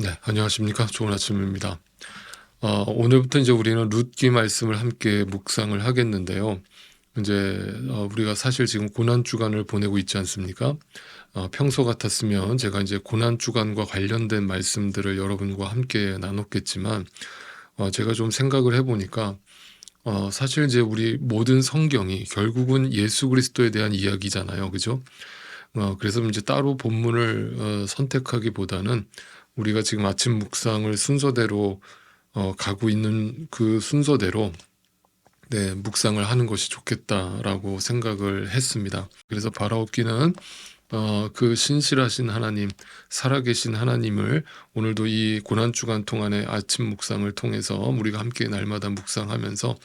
네, 안녕하십니까. 좋은 아침입니다. 오늘부터 이제 우리는 룻기 말씀을 함께 묵상을 하겠는데요. 이제 우리가 사실 지금 고난 주간을 보내고 있지 않습니까? 평소 같았으면 제가 이제 고난 주간과 관련된 말씀들을 여러분과 함께 나눴겠지만, 제가 좀 생각을 해보니까, 사실 이제 우리 모든 성경이 결국은 예수 그리스도에 대한 이야기잖아요. 그죠? 그래서 이제 따로 본문을 선택하기보다는 우리가 지금 아침 묵상을 순서대로 가고 있는 그 순서대로 네, 묵상을 하는 것이 좋겠다라고 생각을 했습니다. 그래서 바라옵기는 그 신실하신 하나님, 살아계신 하나님을 오늘도 이 고난주간 동안의 아침 묵상을 통해서 우리가 함께 날마다 묵상하면서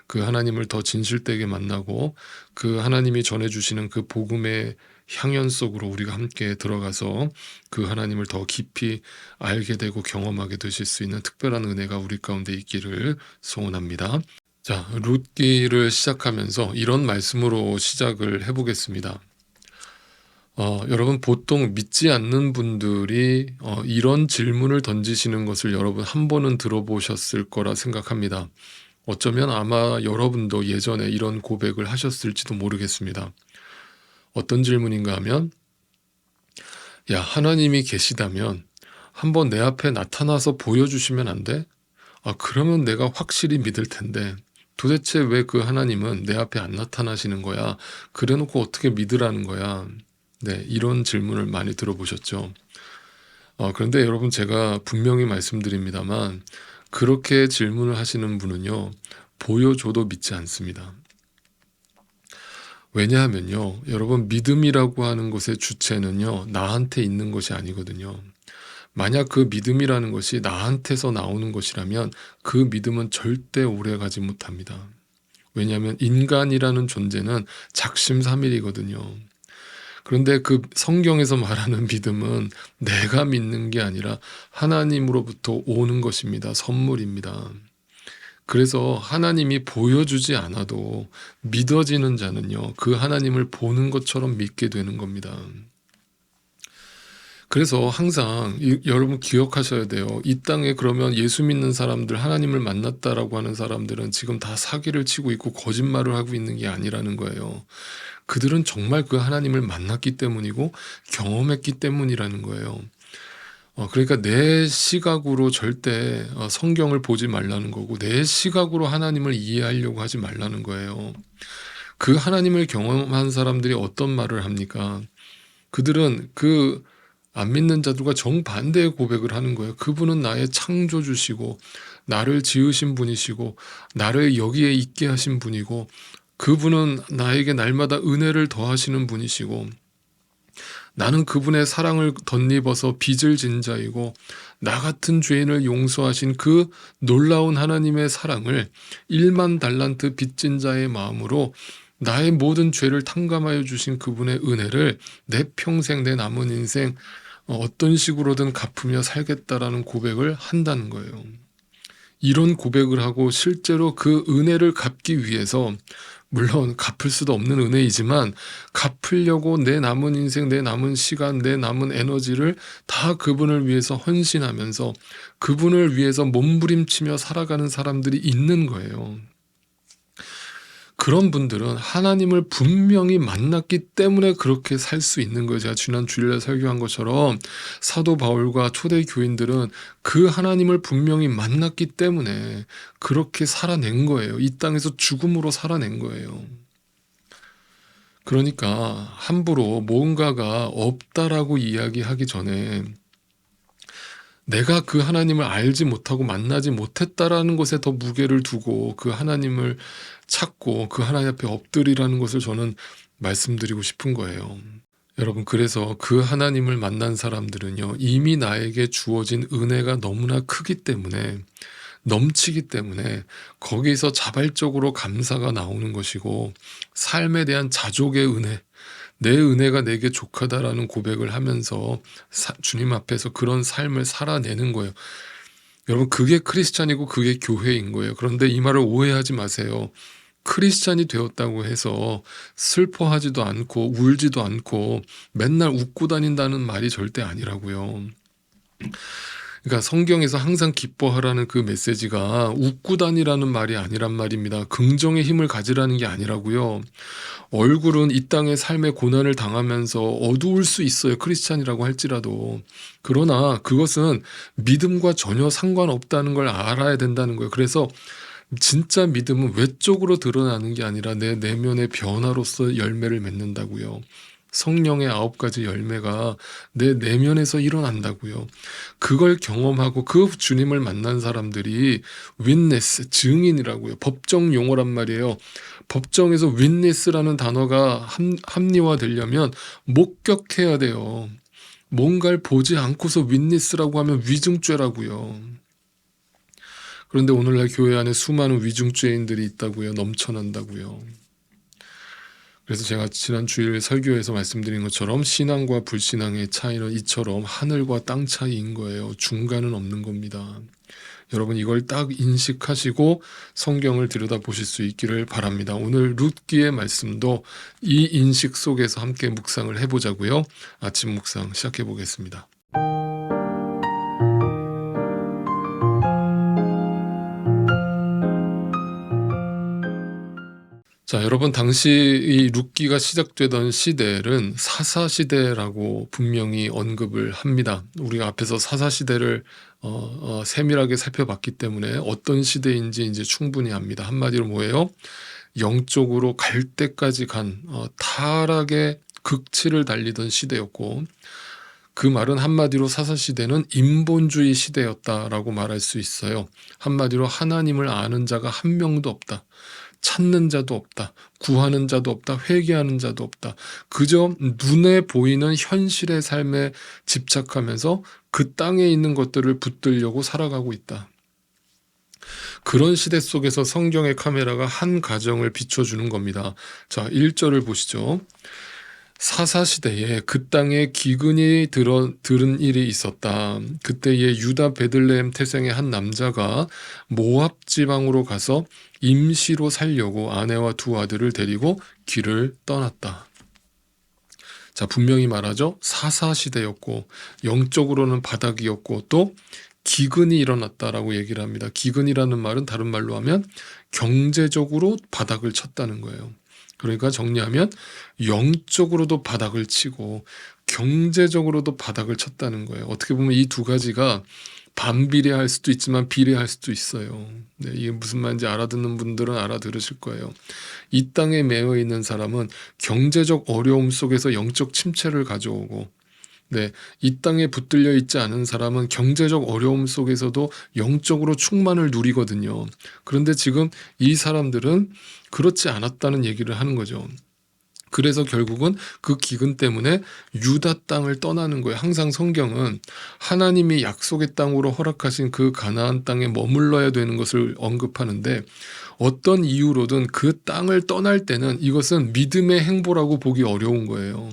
그 하나님을 더 진실되게 만나고 그 하나님이 전해주시는 그 복음의 향연 속으로 우리가 함께 들어가서 그 하나님을 더 깊이 알게 되고 경험하게 되실 수 있는 특별한 은혜가 우리 가운데 있기를 소원합니다. 자, 룻기를 시작하면서 이런 말씀으로 시작을 해보겠습니다. 여러분 보통 믿지 않는 분들이 이런 질문을 던지시는 것을 여러분 한 번은 들어보셨을 거라 생각합니다. 어쩌면 아마 여러분도 예전에 이런 고백을 하셨을지도 모르겠습니다. 어떤 질문인가 하면, 야, 하나님이 계시다면 한번 내 앞에 나타나서 보여주시면 안 돼? 그러면 내가 확실히 믿을 텐데 도대체 왜 그 하나님은 내 앞에 안 나타나시는 거야? 그래 놓고 어떻게 믿으라는 거야? 네, 이런 질문을 많이 들어보셨죠. 그런데 여러분 제가 분명히 말씀드립니다만 그렇게 질문을 하시는 분은요, 보여줘도 믿지 않습니다. 왜냐하면요, 여러분 믿음이라고 하는 것의 주체는요, 나한테 있는 것이 아니거든요. 만약 그 믿음이라는 것이 나한테서 나오는 것이라면 그 믿음은 절대 오래가지 못합니다. 왜냐하면 인간이라는 존재는 작심삼일이거든요. 그런데 그 성경에서 말하는 믿음은 내가 믿는 게 아니라 하나님으로부터 오는 것입니다. 선물입니다. 그래서 하나님이 보여주지 않아도 믿어지는 자는요, 그 하나님을 보는 것처럼 믿게 되는 겁니다. 그래서 항상 여러분 기억하셔야 돼요. 이 땅에 그러면 예수 믿는 사람들, 하나님을 만났다라고 하는 사람들은 지금 다 사기를 치고 있고 거짓말을 하고 있는 게 아니라는 거예요. 그들은 정말 그 하나님을 만났기 때문이고 경험했기 때문이라는 거예요. 그러니까 내 시각으로 절대 성경을 보지 말라는 거고 내 시각으로 하나님을 이해하려고 하지 말라는 거예요. 그 하나님을 경험한 사람들이 어떤 말을 합니까? 그들은 그 안 믿는 자들과 정반대의 고백을 하는 거예요. 그분은 나의 창조주시고 나를 지으신 분이시고 나를 여기에 있게 하신 분이고 그분은 나에게 날마다 은혜를 더하시는 분이시고 나는 그분의 사랑을 덧입어서 빚을 진 자이고 나 같은 죄인을 용서하신 그 놀라운 하나님의 사랑을 1만 달란트 빚진 자의 마음으로 나의 모든 죄를 탕감하여 주신 그분의 은혜를 내 평생 내 남은 인생 어떤 식으로든 갚으며 살겠다라는 고백을 한다는 거예요. 이런 고백을 하고 실제로 그 은혜를 갚기 위해서 물론 갚을 수도 없는 은혜이지만 갚으려고 내 남은 인생, 내 남은 시간, 내 남은 에너지를 다 그분을 위해서 헌신하면서 그분을 위해서 몸부림치며 살아가는 사람들이 있는 거예요. 그런 분들은 하나님을 분명히 만났기 때문에 그렇게 살 수 있는 거예요. 제가 지난 주일에 설교한 것처럼 사도 바울과 초대 교인들은 그 하나님을 분명히 만났기 때문에 그렇게 살아낸 거예요. 이 땅에서 죽음으로 살아낸 거예요. 그러니까 함부로 뭔가가 없다라고 이야기하기 전에 내가 그 하나님을 알지 못하고 만나지 못했다라는 것에 더 무게를 두고 그 하나님을 찾고 그 하나님 앞에 엎드리라는 것을 저는 말씀드리고 싶은 거예요. 여러분, 그래서 그 하나님을 만난 사람들은요, 이미 나에게 주어진 은혜가 너무나 크기 때문에, 넘치기 때문에 거기서 자발적으로 감사가 나오는 것이고, 삶에 대한 자족의 은혜, 내 은혜가 내게 족하다라는 고백을 하면서 주님 앞에서 그런 삶을 살아내는 거예요. 여러분, 그게 크리스찬이고 그게 교회인 거예요. 그런데 이 말을 오해하지 마세요. 크리스찬이 되었다고 해서 슬퍼하지도 않고 울지도 않고 맨날 웃고 다닌다는 말이 절대 아니라고요. 그러니까 성경에서 항상 기뻐하라는 그 메시지가 웃고 다니라는 말이 아니란 말입니다. 긍정의 힘을 가지라는 게 아니라고요. 얼굴은 이 땅의 삶의 고난을 당하면서 어두울 수 있어요. 크리스찬이라고 할지라도. 그러나 그것은 믿음과 전혀 상관없다는 걸 알아야 된다는 거예요. 그래서 진짜 믿음은 외적으로 드러나는 게 아니라 내 내면의 변화로서 열매를 맺는다고요. 성령의 9가지 열매가 내 내면에서 일어난다고요. 그걸 경험하고 그 주님을 만난 사람들이 윈네스, 증인이라고요. 법정 용어란 말이에요. 법정에서 윈네스라는 단어가 합리화되려면 목격해야 돼요. 뭔가를 보지 않고서 윈네스라고 하면 위증죄라고요. 그런데 오늘날 교회 안에 수많은 위중죄인들이 있다고요. 넘쳐난다고요. 그래서 제가 지난 주일 설교에서 말씀드린 것처럼 신앙과 불신앙의 차이는 이처럼 하늘과 땅 차이인 거예요. 중간은 없는 겁니다. 여러분 이걸 딱 인식하시고 성경을 들여다보실 수 있기를 바랍니다. 오늘 룻기의 말씀도 이 인식 속에서 함께 묵상을 해보자고요. 아침 묵상 시작해 보겠습니다. 자, 여러분 당시 이 룻기가 시작되던 시대는 사사시대라고 분명히 언급을 합니다. 우리가 앞에서 사사시대를 세밀하게 살펴봤기 때문에 어떤 시대인지 이제 충분히 압니다. 한마디로 뭐예요? 영적으로 갈 때까지 간 타락의 극치를 달리던 시대였고, 그 말은 한마디로 사사시대는 인본주의 시대였다라고 말할 수 있어요. 한마디로 하나님을 아는 자가 한 명도 없다. 찾는 자도 없다. 구하는 자도 없다. 회개하는 자도 없다. 그저 눈에 보이는 현실의 삶에 집착하면서 그 땅에 있는 것들을 붙들려고 살아가고 있다. 그런 시대 속에서 성경의 카메라가 한 가정을 비춰주는 겁니다. 자, 1절을 보시죠. 사사시대에 그 땅에 기근이 들은 일이 있었다. 그때에 유다 베들레헴 태생의 한 남자가 모압 지방으로 가서 임시로 살려고 아내와 2 아들을 데리고 길을 떠났다. 자, 분명히 말하죠. 사사시대였고 영적으로는 바닥이었고 또 기근이 일어났다라고 얘기를 합니다. 기근이라는 말은 다른 말로 하면 경제적으로 바닥을 쳤다는 거예요. 그러니까 정리하면 영적으로도 바닥을 치고 경제적으로도 바닥을 쳤다는 거예요. 어떻게 보면 이 2가지가 반비례할 수도 있지만 비례할 수도 있어요. 네, 이게 무슨 말인지 알아듣는 분들은 알아들으실 거예요. 이 땅에 매여 있는 사람은 경제적 어려움 속에서 영적 침체를 가져오고, 네, 이 땅에 붙들려 있지 않은 사람은 경제적 어려움 속에서도 영적으로 충만을 누리거든요. 그런데 지금 이 사람들은 그렇지 않았다는 얘기를 하는 거죠. 그래서 결국은 그 기근 때문에 유다 땅을 떠나는 거예요. 항상 성경은 하나님이 약속의 땅으로 허락하신 그 가나안 땅에 머물러야 되는 것을 언급하는데, 어떤 이유로든 그 땅을 떠날 때는 이것은 믿음의 행보라고 보기 어려운 거예요.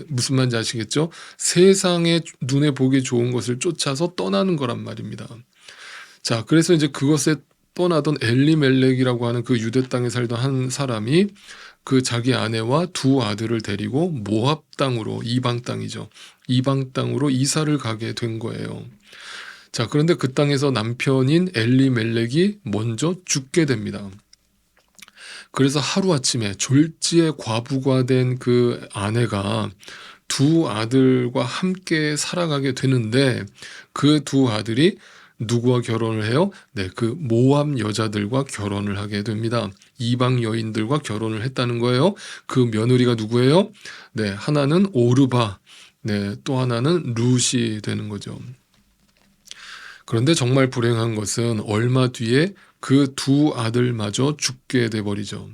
무슨 말인지 아시겠죠? 세상에 눈에 보기 좋은 것을 쫓아서 떠나는 거란 말입니다. 자, 그래서 이제 그것에 떠나던 엘리멜렉이라고 하는 그 유대 땅에 살던 한 사람이 그 자기 아내와 2 아들을 데리고 모압 땅으로, 이방 땅이죠. 이방 땅으로 이사를 가게 된 거예요. 자, 그런데 그 땅에서 남편인 엘리멜렉이 먼저 죽게 됩니다. 그래서 하루아침에 졸지에 과부가 된 그 아내가 2 아들과 함께 살아가게 되는데, 그 2 아들이 누구와 결혼을 해요? 네, 그 모압 여자들과 결혼을 하게 됩니다. 이방 여인들과 결혼을 했다는 거예요. 그 며느리가 누구예요? 네, 하나는 오르바, 네, 또 하나는 룻이 되는 거죠. 그런데 정말 불행한 것은 얼마 뒤에 그 2 아들마저 죽게 돼버리죠.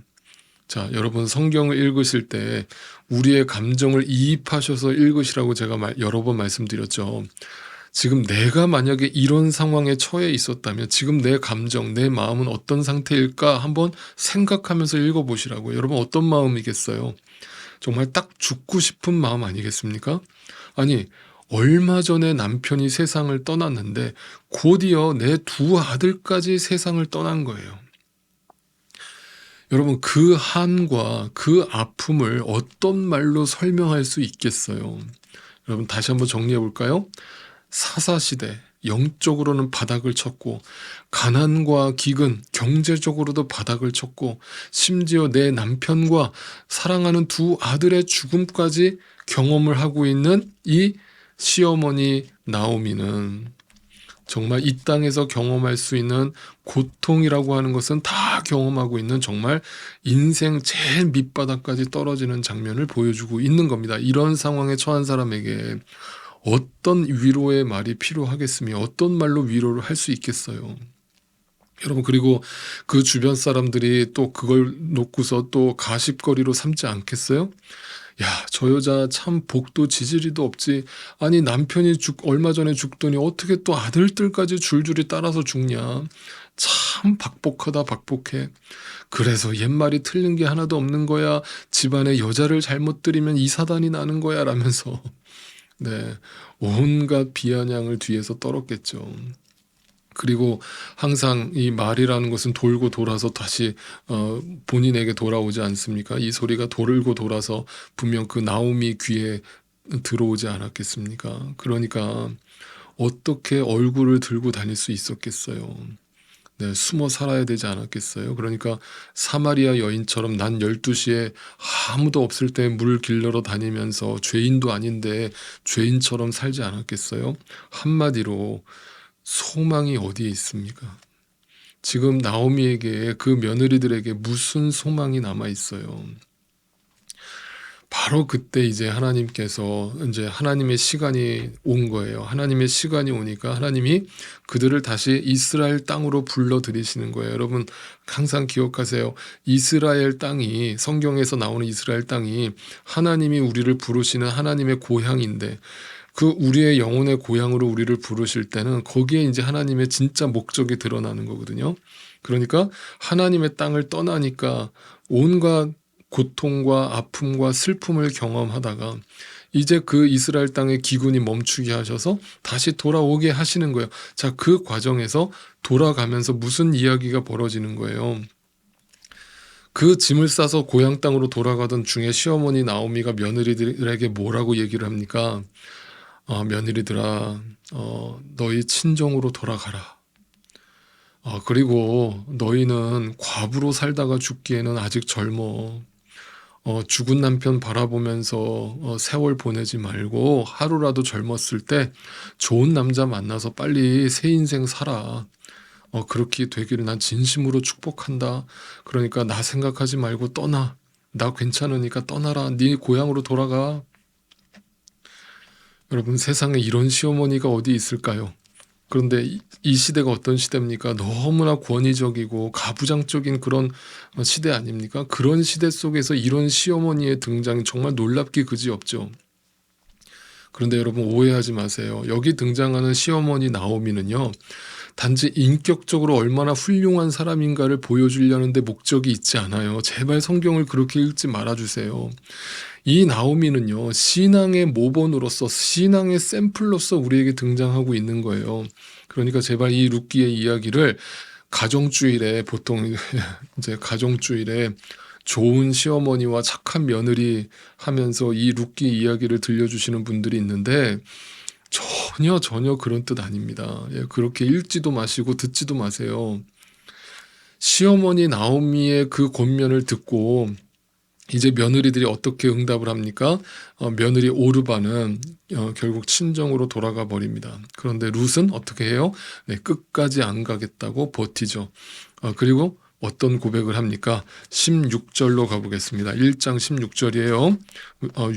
자, 여러분 성경을 읽으실 때 우리의 감정을 이입하셔서 읽으시라고 제가 여러 번 말씀드렸죠. 지금 내가 만약에 이런 상황에 처해 있었다면 지금 내 감정, 내 마음은 어떤 상태일까 한번 생각하면서 읽어보시라고요. 여러분 어떤 마음이겠어요? 정말 딱 죽고 싶은 마음 아니겠습니까? 아니, 얼마 전에 남편이 세상을 떠났는데 곧이어 내 2 아들까지 세상을 떠난 거예요. 여러분 그 한과 그 아픔을 어떤 말로 설명할 수 있겠어요? 여러분 다시 한번 정리해 볼까요? 사사시대, 영적으로는 바닥을 쳤고 가난과 기근, 경제적으로도 바닥을 쳤고 심지어 내 남편과 사랑하는 두 아들의 죽음까지 경험을 하고 있는 이 시어머니 나오미는 정말 이 땅에서 경험할 수 있는 고통이라고 하는 것은 다 경험하고 있는 정말 인생 제일 밑바닥까지 떨어지는 장면을 보여주고 있는 겁니다. 이런 상황에 처한 사람에게 어떤 위로의 말이 필요하겠으며 어떤 말로 위로를 할 수 있겠어요. 여러분, 그리고 그 주변 사람들이 또 그걸 놓고서 또 가십거리로 삼지 않겠어요? 야, 저 여자 참 복도 지지리도 없지. 아니, 남편이 얼마 전에 죽더니 어떻게 또 아들들까지 줄줄이 따라서 죽냐. 참 박복하다, 박복해. 그래서 옛말이 틀린 게 하나도 없는 거야. 집안에 여자를 잘못 들이면 이 사단이 나는 거야 라면서 네, 온갖 비아냥을 뒤에서 떨었겠죠. 그리고 항상 이 말이라는 것은 돌고 돌아서 다시 본인에게 돌아오지 않습니까? 이 소리가 돌고 돌아서 분명 그 나오미 귀에 들어오지 않았겠습니까? 그러니까 어떻게 얼굴을 들고 다닐 수 있었겠어요? 네, 숨어 살아야 되지 않았겠어요? 그러니까 사마리아 여인처럼 난 12시에 아무도 없을 때 물 길러러 다니면서 죄인도 아닌데 죄인처럼 살지 않았겠어요? 한마디로 소망이 어디에 있습니까? 지금 나오미에게 그 며느리들에게 무슨 소망이 남아 있어요? 바로 그때 이제 하나님께서 이제 하나님의 시간이 온 거예요. 하나님의 시간이 오니까 하나님이 그들을 다시 이스라엘 땅으로 불러들이시는 거예요. 여러분 항상 기억하세요. 이스라엘 땅이 성경에서 나오는 이스라엘 땅이 하나님이 우리를 부르시는 하나님의 고향인데 그 우리의 영혼의 고향으로 우리를 부르실 때는 거기에 이제 하나님의 진짜 목적이 드러나는 거거든요. 그러니까 하나님의 땅을 떠나니까 온갖 고통과 아픔과 슬픔을 경험하다가 이제 그 이스라엘 땅의 기근이 멈추게 하셔서 다시 돌아오게 하시는 거예요. 자, 그 과정에서 돌아가면서 무슨 이야기가 벌어지는 거예요. 그 짐을 싸서 고향 땅으로 돌아가던 중에 시어머니 나오미가 며느리들에게 뭐라고 얘기를 합니까? 며느리들아, 너희 친정으로 돌아가라. 그리고 너희는 과부로 살다가 죽기에는 아직 젊어. 죽은 남편 바라보면서 세월 보내지 말고 하루라도 젊었을 때 좋은 남자 만나서 빨리 새 인생 살아. 그렇게 되기를 난 진심으로 축복한다. 그러니까 나 생각하지 말고 떠나. 나 괜찮으니까 떠나라. 네 고향으로 돌아가. 여러분, 세상에 이런 시어머니가 어디 있을까요? 그런데 이 시대가 어떤 시대입니까? 너무나 권위적이고 가부장적인 그런 시대 아닙니까? 그런 시대 속에서 이런 시어머니의 등장이 정말 놀랍기 그지없죠. 그런데 여러분 오해하지 마세요. 여기 등장하는 시어머니 나오미는요. 단지 인격적으로 얼마나 훌륭한 사람인가를 보여주려는데 목적이 있지 않아요. 제발 성경을 그렇게 읽지 말아주세요. 이 나오미는요. 신앙의 모본으로서 신앙의 샘플로서 우리에게 등장하고 있는 거예요. 그러니까 제발 이 룻기의 이야기를 가정주일에 보통 이제 가정주일에 좋은 시어머니와 착한 며느리 하면서 이 룻기 이야기를 들려주시는 분들이 있는데 전혀 그런 뜻 아닙니다. 그렇게 읽지도 마시고 듣지도 마세요. 시어머니 나오미의 그 권면을 듣고 이제 며느리들이 어떻게 응답을 합니까? 며느리 오르바는 결국 친정으로 돌아가 버립니다. 그런데 룻은 어떻게 해요? 네, 끝까지 안 가겠다고 버티죠. 그리고 어떤 고백을 합니까? 16절로 가보겠습니다. 1장 16절이에요.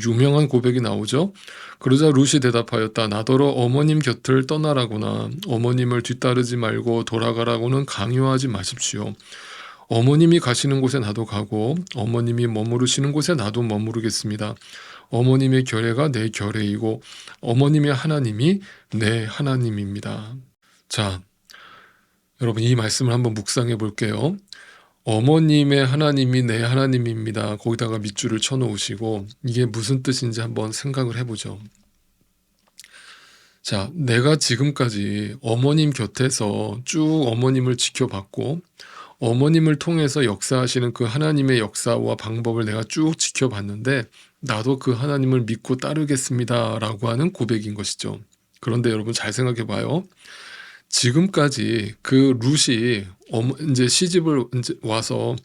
유명한 고백이 나오죠. 그러자 룻이 대답하였다. 나더러 어머님 곁을 떠나라구나. 어머님을 뒤따르지 말고 돌아가라고는 강요하지 마십시오. 어머님이 가시는 곳에 나도 가고 어머님이 머무르시는 곳에 나도 머무르겠습니다. 어머님의 결례가 내 결례이고 어머님의 하나님이 내 하나님입니다. 자, 여러분 이 말씀을 한번 묵상해 볼게요. 어머님의 하나님이 내 하나님입니다. 거기다가 밑줄을 쳐놓으시고 이게 무슨 뜻인지 한번 생각을 해보죠. 자, 내가 지금까지 어머님 곁에서 쭉 어머님을 지켜봤고 어머님을 통해서 역사하시는 그 하나님의 역사와 방법을 내가 쭉 지켜봤는데 나도 그 하나님을 믿고 따르겠습니다 라고 하는 고백인 것이죠. 그런데 여러분 잘 생각해 봐요. 지금까지 그 룻이 인제 시집을 인제 와서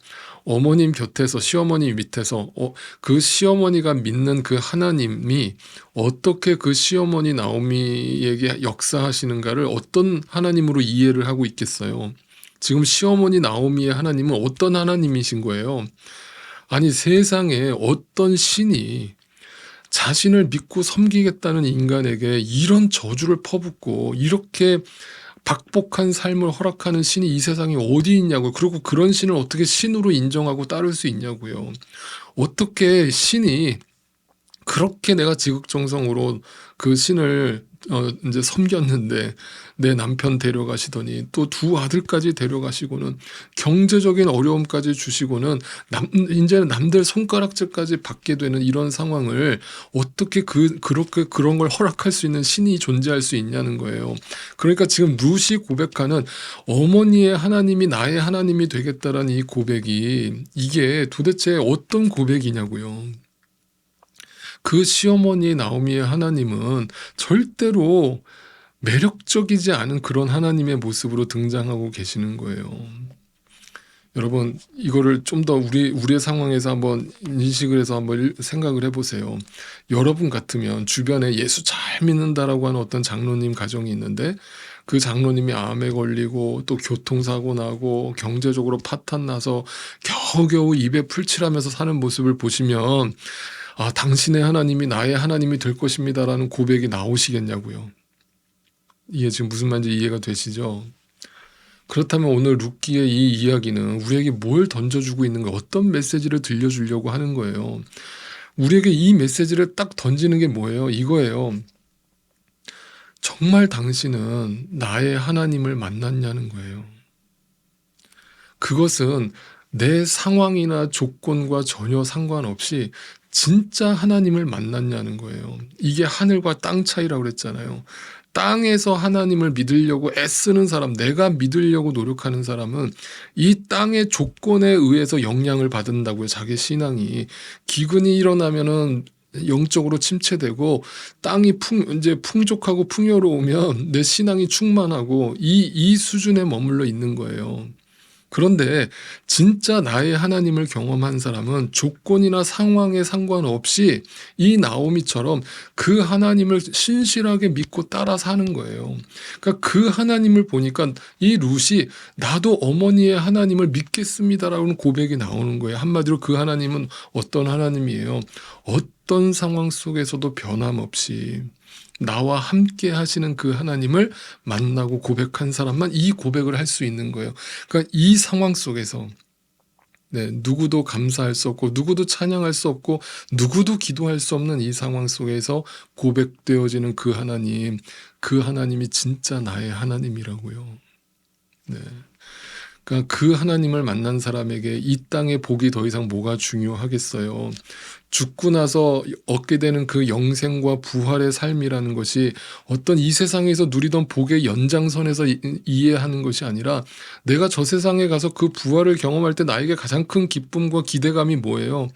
어머님 곁에서 시어머니 밑에서 그 시어머니가 믿는 그 하나님이 어떻게 그 시어머니 나오미에게 역사하시는가를 어떤 하나님으로 이해를 하고 있겠어요. 지금 시어머니 나오미의 하나님은 어떤 하나님이신 거예요. 아니 세상에 어떤 신이 자신을 믿고 섬기겠다는 인간에게 이런 저주를 퍼붓고 이렇게 박복한 삶을 허락하는 신이 이 세상에 어디 있냐고요. 그리고 그런 신을 어떻게 신으로 인정하고 따를 수 있냐고요. 어떻게 신이 그렇게 내가 지극정성으로 그 신을 인제 섬겼는데 내 남편 데려가시더니 또 두 아들까지 데려가시고는 경제적인 어려움까지 주시고는 인제는 남들 손가락질까지 받게 되는 이런 상황을 어떻게 그렇게 그런 걸 허락할 수 있는 신이 존재할 수 있냐는 거예요. 그러니까 지금 룻이 고백하는 어머니의 하나님이 나의 하나님이 되겠다라는 이 고백이 이게 도대체 어떤 고백이냐고요. 그 시어머니 나오미의 하나님은 절대로 매력적이지 않은 그런 하나님의 모습으로 등장하고 계시는 거예요. 여러분 이거를 좀 더 우리의 상황에서 한번 인식을 해서 한번 생각을 해 보세요. 여러분 같으면 주변에 예수 잘 믿는다라고 하는 어떤 장로님 가정이 있는데 그 장로님이 암에 걸리고 또 교통사고 나고 경제적으로 파탄 나서 겨우겨우 입에 풀칠하면서 사는 모습을 보시면 당신의 하나님이 나의 하나님이 될 것입니다라는 고백이 나오시겠냐고요. 이게 지금 무슨 말인지 이해가 되시죠? 그렇다면 오늘 룻기의 이 이야기는 우리에게 뭘 던져주고 있는 가 어떤 메시지를 들려주려고 하는 거예요. 우리에게 이 메시지를 딱 던지는 게 뭐예요? 이거예요. 정말 당신은 나의 하나님을 만났냐는 거예요. 그것은 내 상황이나 조건과 전혀 상관없이 진짜 하나님을 만났냐는 거예요. 이게 하늘과 땅 차이라고 그랬잖아요. 땅에서 하나님을 믿으려고 애쓰는 사람, 내가 믿으려고 노력하는 사람은 이 땅의 조건에 의해서 영향을 받는다고요. 자기 신앙이. 기근이 일어나면은 영적으로 침체되고 땅이 이제 풍족하고 풍요로우면 내 신앙이 충만하고 이 수준에 머물러 있는 거예요. 그런데 진짜 나의 하나님을 경험한 사람은 조건이나 상황에 상관없이 이 나오미처럼 그 하나님을 신실하게 믿고 따라 사는 거예요. 그러니까 그 하나님을 보니까 이 룻이 나도 어머니의 하나님을 믿겠습니다라는 고백이 나오는 거예요. 한마디로 그 하나님은 어떤 하나님이에요? 어떤 상황 속에서도 변함없이 나와 함께 하시는 그 하나님을 만나고 고백한 사람만 이 고백을 할 수 있는 거예요. 그러니까 이 상황 속에서 누구도 감사할 수 없고 누구도 찬양할 수 없고 누구도 기도할 수 없는 이 상황 속에서 고백되어지는 그 하나님이 진짜 나의 하나님이라고요. 그러니까 그 하나님을 만난 사람에게 이 땅의 복이 더 이상 뭐가 중요하겠어요. 죽고 나서 얻게 되는 그 영생과 부활의 삶이라는 것이 어떤 이 세상에서 누리던 복의 연장선에서 이해하는 것이 아니라 내가 저 세상에 가서 그 부활을 경험할 때 나에게 가장 큰 기쁨과 기대감이 뭐예요?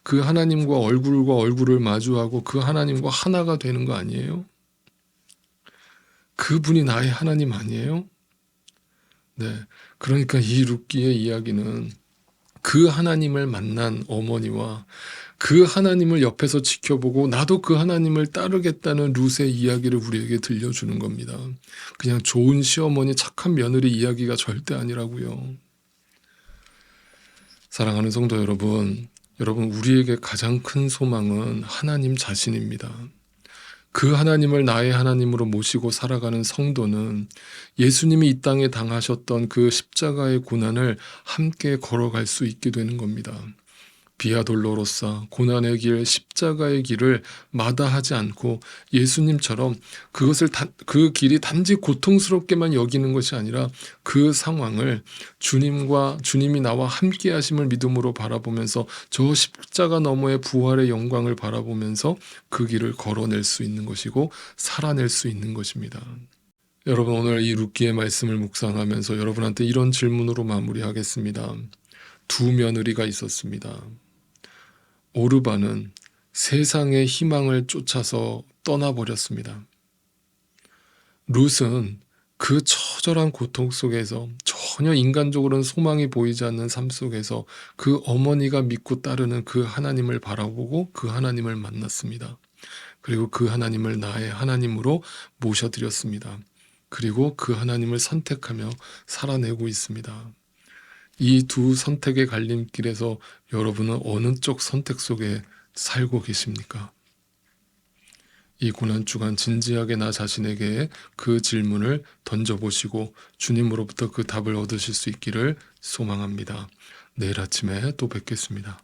그 하나님과 얼굴과 얼굴을 마주하고 그 하나님과 하나가 되는 거 아니에요? 그분이 나의 하나님 아니에요? 그러니까 이 룻기의 이야기는 그 하나님을 만난 어머니와 그 하나님을 옆에서 지켜보고 나도 그 하나님을 따르겠다는 룻의 이야기를 우리에게 들려주는 겁니다. 그냥 좋은 시어머니 착한 며느리 이야기가 절대 아니라고요. 사랑하는 성도 여러분, 우리에게 가장 큰 소망은 하나님 자신입니다. 그 하나님을 나의 하나님으로 모시고 살아가는 성도는 예수님이 이 땅에 당하셨던 그 십자가의 고난을 함께 걸어갈 수 있게 되는 겁니다. 비아 돌로로사 고난의 길, 십자가의 길을 마다하지 않고 예수님처럼 그 길이 단지 고통스럽게만 여기는 것이 아니라 그 상황을 주님이 나와 함께 하심을 믿음으로 바라보면서 저 십자가 너머의 부활의 영광을 바라보면서 그 길을 걸어낼 수 있는 것이고 살아낼 수 있는 것입니다. 여러분 오늘 이 룻기의 말씀을 묵상하면서 여러분한테 이런 질문으로 마무리하겠습니다. 두 며느리가 있었습니다. 오르반은 세상의 희망을 쫓아서 떠나버렸습니다. 룻은 그 처절한 고통 속에서 전혀 인간적으로는 소망이 보이지 않는 삶 속에서 그 어머니가 믿고 따르는 그 하나님을 바라보고 그 하나님을 만났습니다. 그리고 그 하나님을 나의 하나님으로 모셔드렸습니다. 그리고 그 하나님을 선택하며 살아내고 있습니다. 이 두 선택의 갈림길에서 여러분은 어느 쪽 선택 속에 살고 계십니까? 이 고난주간 진지하게 나 자신에게 그 질문을 던져보시고 주님으로부터 그 답을 얻으실 수 있기를 소망합니다. 내일 아침에 또 뵙겠습니다.